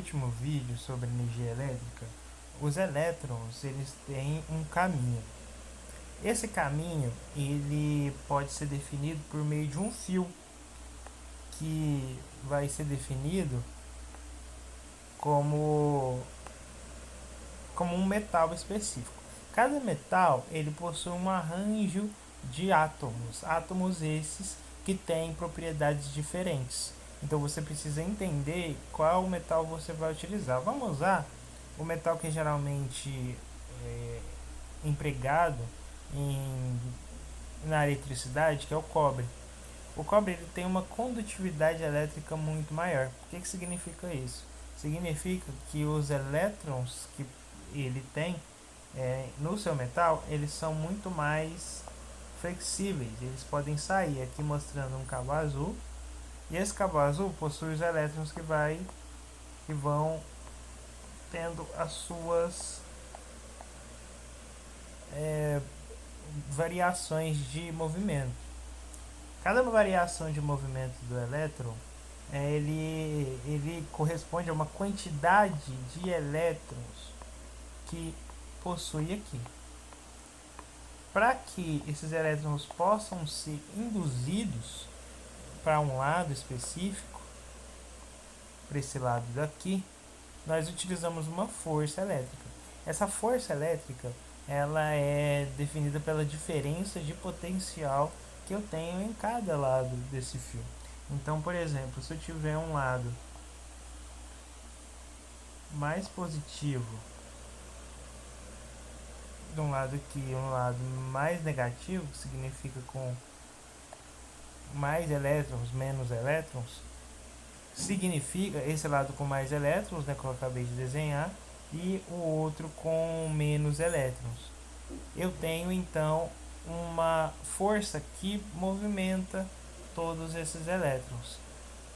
último vídeo sobre energia elétrica, os elétrons eles têm um caminho. Esse caminho ele pode ser definido por meio de um fio que vai ser definido como, como um metal específico. Cada metal ele possui um arranjo de átomos, átomos esses que têm propriedades diferentes. Então você precisa entender qual metal você vai utilizar. Vamos usar o metal que geralmente é empregado em, na eletricidade, que é o cobre. O cobre ele tem uma condutividade elétrica muito maior. O que significa isso? Significa que os elétrons que ele tem no seu metal, eles são muito mais flexíveis. Eles podem sair aqui mostrando um cabo azul. E esse cabo azul possui os elétrons que vão tendo as suas variações de movimento. Cada variação de movimento do elétron ele corresponde a uma quantidade de elétrons que possui aqui. Para que esses elétrons possam ser induzidos para um lado específico, para esse lado daqui, nós utilizamos uma força elétrica. Essa força elétrica ela é definida pela diferença de potencial que eu tenho em cada lado desse fio. Então, por exemplo, se eu tiver um lado mais positivo de um lado aqui e um lado mais negativo, que significa com mais elétrons, menos elétrons, significa esse lado com mais elétrons, né, que eu acabei de desenhar, e o outro com menos elétrons. Eu tenho então uma força que movimenta todos esses elétrons,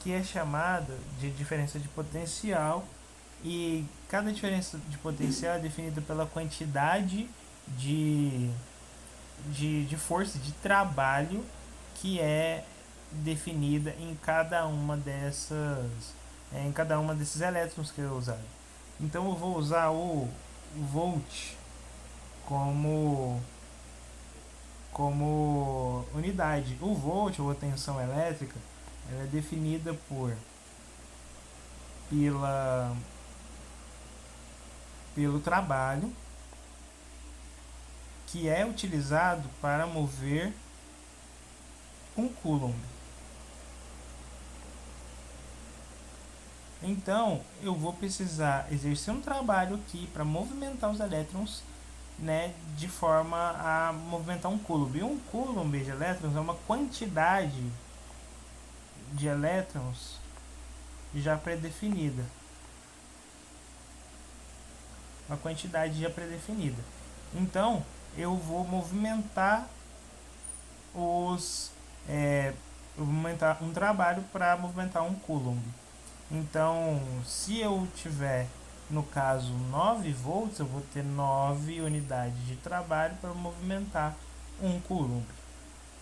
que é chamada de diferença de potencial, e cada diferença de potencial é definida pela quantidade de força de trabalho que é definida em cada uma em cada uma desses elétrons que eu usar. Então eu vou usar o volt como unidade. O volt, ou a tensão elétrica, ela é definida pelo trabalho que é utilizado para mover um coulomb. Então, eu vou precisar exercer um trabalho aqui para movimentar os elétrons, né, de forma a movimentar um coulomb. E um coulomb de elétrons é uma quantidade de elétrons já predefinida. Uma quantidade já predefinida. Então, eu vou movimentar eu vou movimentar um trabalho para movimentar um coulomb. Então, se eu tiver, no caso, 9 volts, eu vou ter 9 unidades de trabalho para movimentar um coulomb.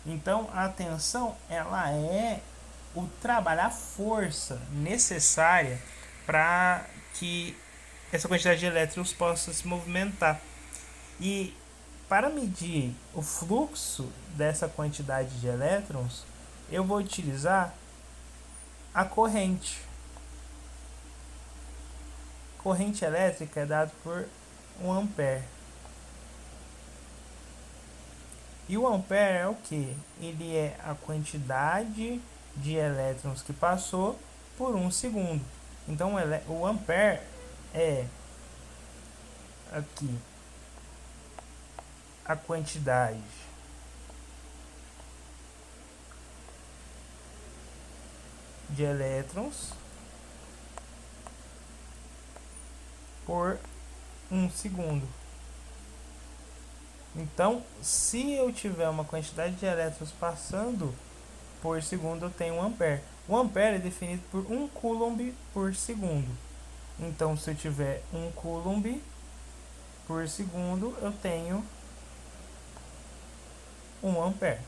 Então, a tensão ela é o trabalho, a força necessária para que essa quantidade de elétrons possa se movimentar. E para medir o fluxo dessa quantidade de elétrons, eu vou utilizar a corrente. Corrente elétrica é dada por 1 ampere. E o ampere é o que? Ele é a quantidade de elétrons que passou por 1 segundo. Então o ampere é aqui a quantidade de elétrons por 1 segundo. Então, se eu tiver uma quantidade de elétrons passando por segundo, eu tenho 1 ampere. O ampere é definido por 1 coulomb por segundo. Então, se eu tiver 1 coulomb por segundo, eu tenho 1 ampere.